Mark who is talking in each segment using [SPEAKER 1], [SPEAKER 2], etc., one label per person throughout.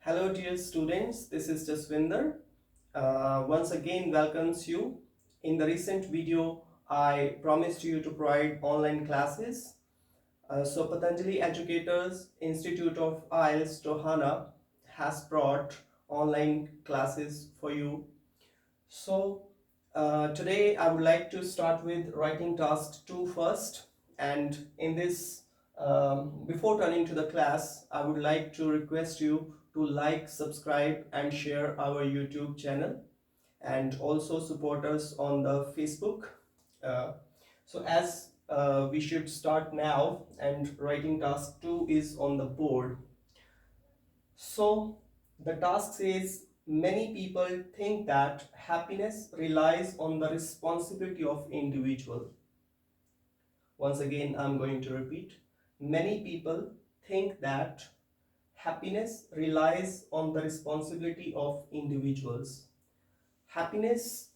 [SPEAKER 1] Hello dear students, this is Jaswinder. Once again welcomes you. In the recent video, I promised you to provide online classes. So Patanjali Educators Institute of Ielts Tohana has brought online classes for you. So today I would like to start with writing task 2 first, and in this before turning to the class, I would like to request you to like, subscribe and share our YouTube channel, and also support us on the Facebook. Uh, so as we should start now, and writing task 2 is on the board. So the task says many people think that happiness relies on the responsibility of individual. Once again, I'm going to repeat. Many people think that happiness relies on the responsibility of individuals. Happiness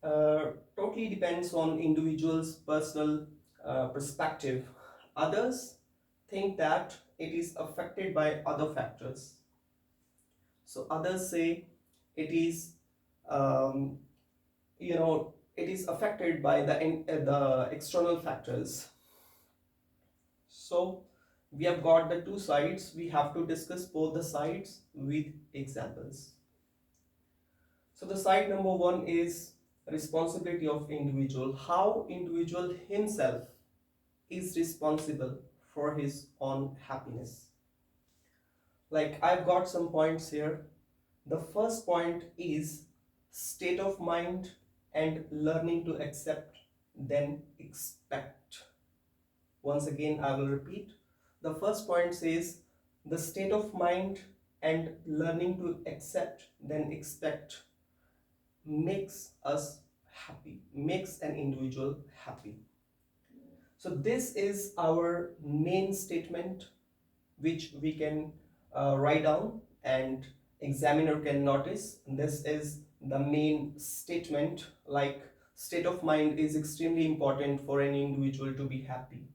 [SPEAKER 1] totally depends on individuals' personal perspective. Others think that it is affected by other factors. So others say it is, um, it is affected by the external factors. So we have got the two sides. We have to discuss both the sides with examples. So the side number one is responsibility of individual. How individual himself is responsible for his own happiness. Like I've got some points here. The first point is state of mind and learning to accept, then expect. Once again, I will repeat. The first point says the state of mind and learning to accept, then expect makes us happy, makes an individual happy. So, this is our main statement which we can write down and examiner can notice. This is the main statement. Like state of mind is extremely important for an individual to be happy,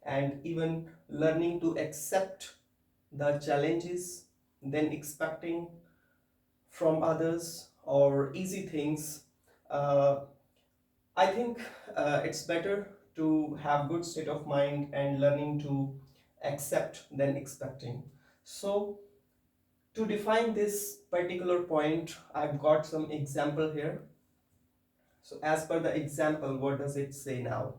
[SPEAKER 1] and even learning to accept the challenges, then expecting from others or easy things. uh, I think it's better to have good state of mind and learning to accept than expecting. So to define this particular point, I've got some example here. So as per the example, what does it say now?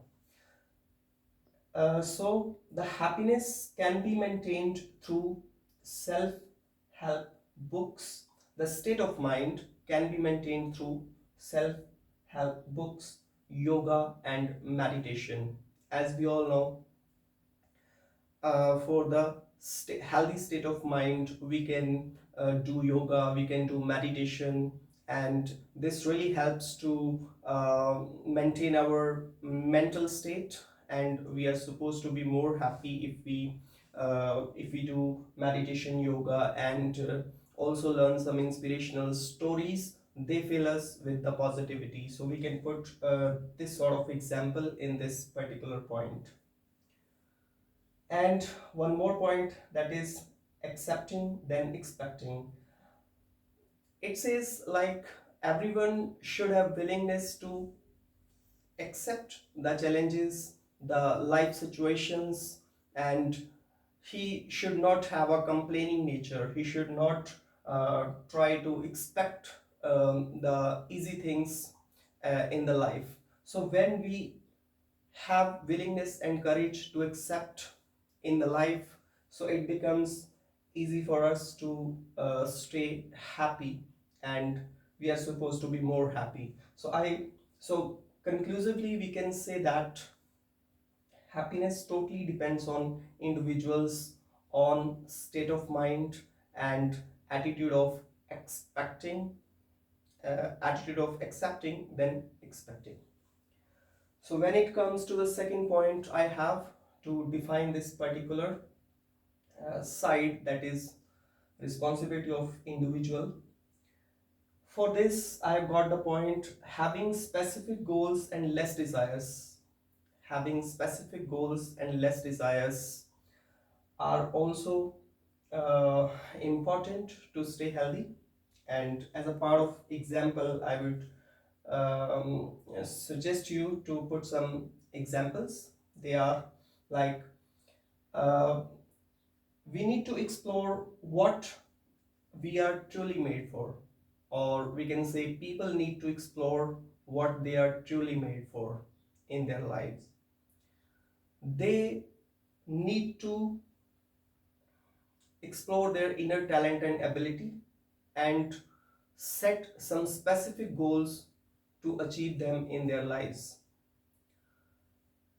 [SPEAKER 1] So the happiness can be maintained through self-help books. The state of mind can be maintained through self-help books, yoga and meditation. As we all know, for the healthy state of mind, we can do yoga, we can do meditation, and this really helps to maintain our mental state. And we are supposed to be more happy if we do meditation, yoga, and also learn some inspirational stories. They fill us with the positivity. So we can put this sort of example in this particular point. And one more point, that is accepting then expecting. It says like everyone should have willingness to accept the challenges, the life situations, and he should not have a complaining nature. He should not try to expect the easy things in the life. So when we have willingness and courage to accept in the life, so it becomes easy for us to stay happy, and we are supposed to be more happy. So conclusively we can say that happiness totally depends on individuals on state of mind and attitude of expecting, attitude of accepting then expecting. So when it comes to the second point, I have to define this particular side, that is responsibility of individual. For this, I have got the point having specific goals and less desires. Having specific goals and less desires are also uh, important to stay healthy, and as a part of example I would suggest you to put some examples. They are like, uh, we need to explore what we are truly made for, or we can say people need to explore what they are truly made for in their lives. They need to explore their inner talent and ability and set some specific goals to achieve them in their lives.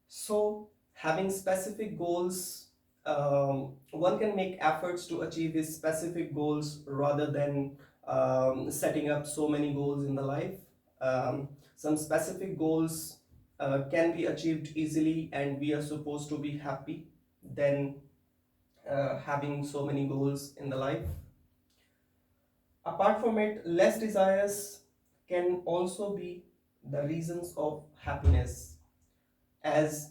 [SPEAKER 1] So, having specific goals, one can make efforts to achieve his specific goals rather than setting up so many goals in the life. Some specific goals can be achieved easily, and we are supposed to be happy than having so many goals in the life. Apart from it, less desires can also be the reasons of happiness, as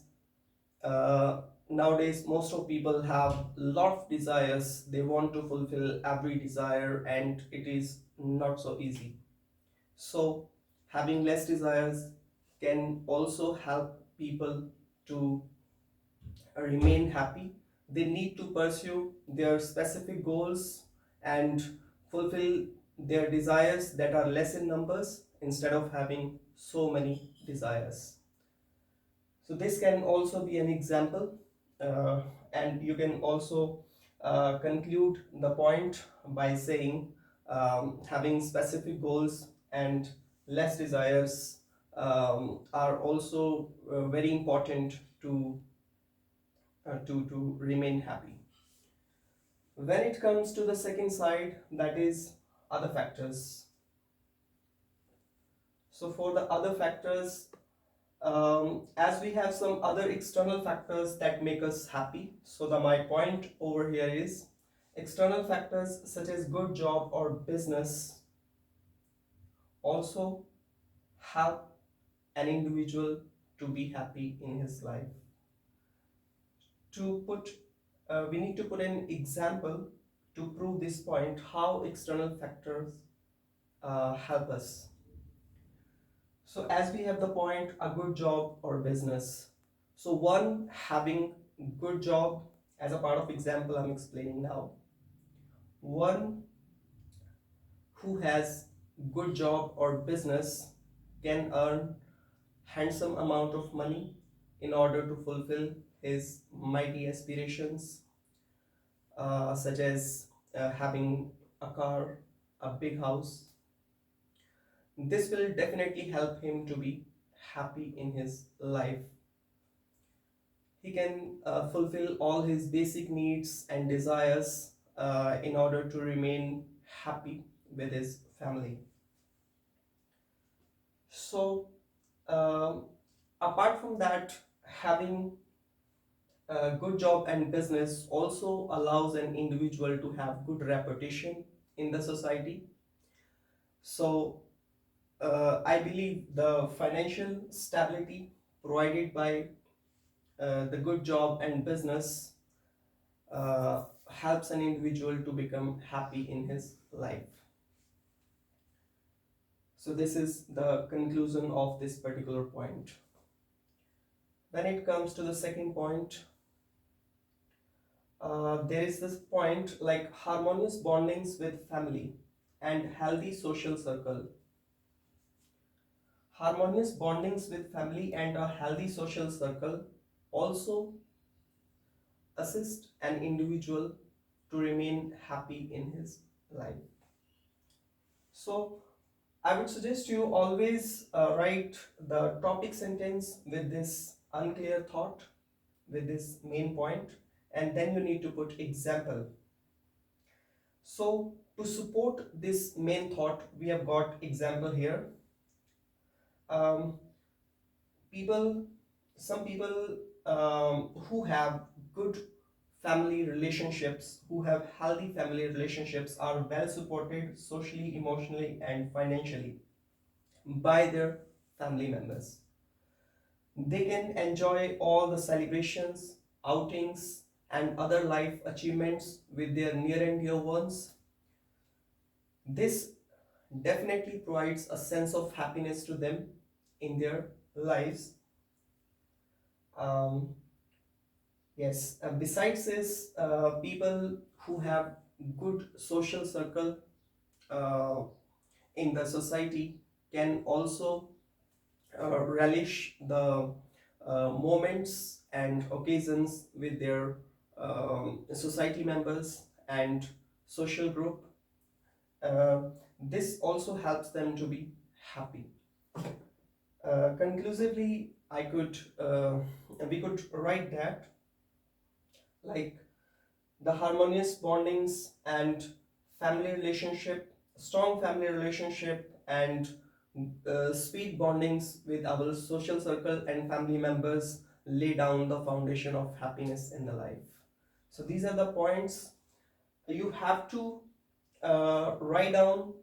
[SPEAKER 1] nowadays most of people have lot of desires. They want to fulfill every desire, and it is not so easy. So having less desires can also help people to remain happy. They need to pursue their specific goals and fulfill their desires that are less in numbers instead of having so many desires. So this can also be an example, uh, and you can also conclude the point by saying, having specific goals and less desires are also very important to remain happy. When it comes to the second side, that is other factors. So for the other factors, as we have some other external factors that make us happy. So my point over here is, external factors such as good job or business also help an individual to be happy in his life. To put, we need to put an example to prove this point, how external factors help us. So as we have the point, a good job or business. So one having good job, as a part of example I'm explaining now. One who has good job or business can earn handsome amount of money in order to fulfill his mighty aspirations, such as having a car, a big house. This will definitely help him to be happy in his life. He can fulfill all his basic needs and desires in order to remain happy with his family. So, um, apart from that, having a good job and business also allows an individual to have good reputation in the society. So, I believe the financial stability provided by the good job and business helps an individual to become happy in his life. So this is the conclusion of this particular point. When it comes to the second point, there is this point like harmonious bondings with family and healthy social circle. Harmonious bondings with family and a healthy social circle also assist an individual to remain happy in his life. So I would suggest you always write the topic sentence with this unclear thought, with this main point, and then you need to put example. So to support this main thought, we have got example here. Um, people, some people who have good family relationships, who have healthy family relationships, are well supported socially, emotionally, and financially by their family members. They can enjoy all the celebrations, outings, and other life achievements with their near and dear ones. This definitely provides a sense of happiness to them in their lives. Um, yes, besides this, people who have good social circle uh, in the society can also relish the moments and occasions with their society members and social group. This also helps them to be happy. Conclusively, we could write that, like, the harmonious bondings and family relationship, strong family relationship, and sweet bondings with our social circle and family members lay down the foundation of happiness in the life. So these are the points. You have to write down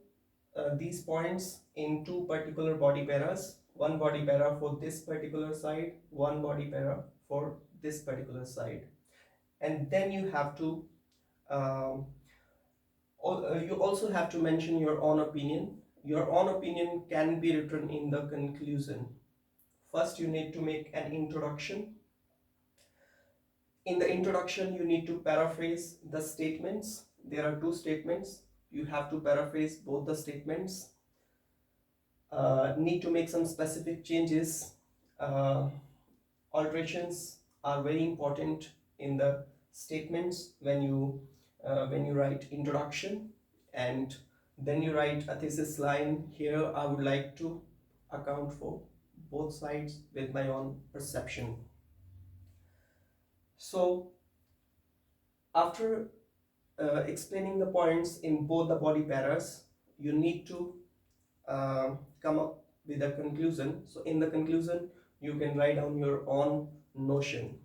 [SPEAKER 1] these points in two particular body paras, one body para for this particular side, one body para for this particular side, and then you have to um, you also have to mention your own opinion. Your own opinion can be written in the conclusion. First, you need to make an introduction. In the introduction, you need to paraphrase the statements. There are two statements. You have to paraphrase both the statements. Need to make some specific changes. Uh, Alterations are very important in the statements when you write introduction, and then you write a thesis line. Here I would like to account for both sides with my own perception. So after explaining the points in both the body paras, you need to come up with a conclusion. So in the conclusion, you can write down your own notion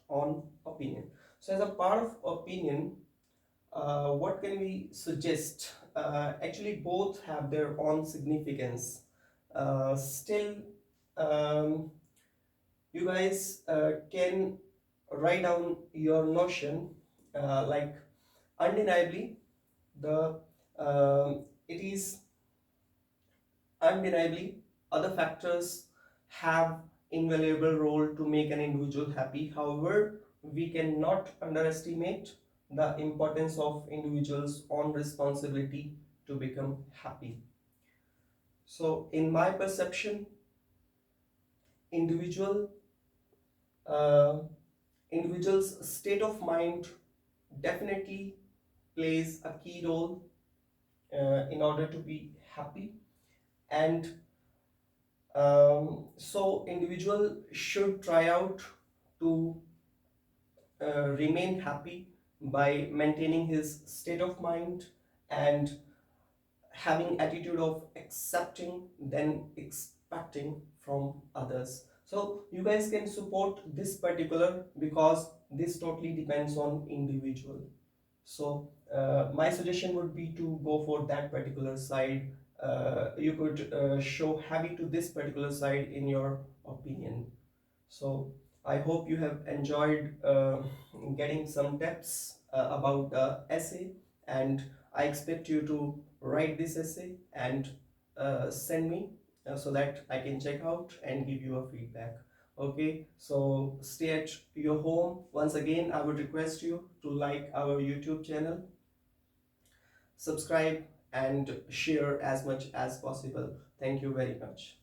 [SPEAKER 1] on opinion. So as a part of opinion, what can we suggest? Actually, both have their own significance. Still, um, you guys can write down your notion, like, undeniably, the it is undeniably other factors have invaluable role to make an individual happy. However, we cannot underestimate the importance of individuals' own responsibility to become happy. So in my perception, individual uh, individual's state of mind definitely plays a key role in order to be happy. And so individual should try out to remain happy by maintaining his state of mind and having attitude of accepting than expecting from others. So you guys can support this particular, because this totally depends on individual. So my suggestion would be to go for that particular side. You could show heavy to this particular side in your opinion. So I hope you have enjoyed getting some tips about the essay, and I expect you to write this essay and send me so that I can check out and give you a feedback. Okay, so stay at your home. Once again, I would request you to like our YouTube channel, subscribe, and share as much as possible. Thank you very much.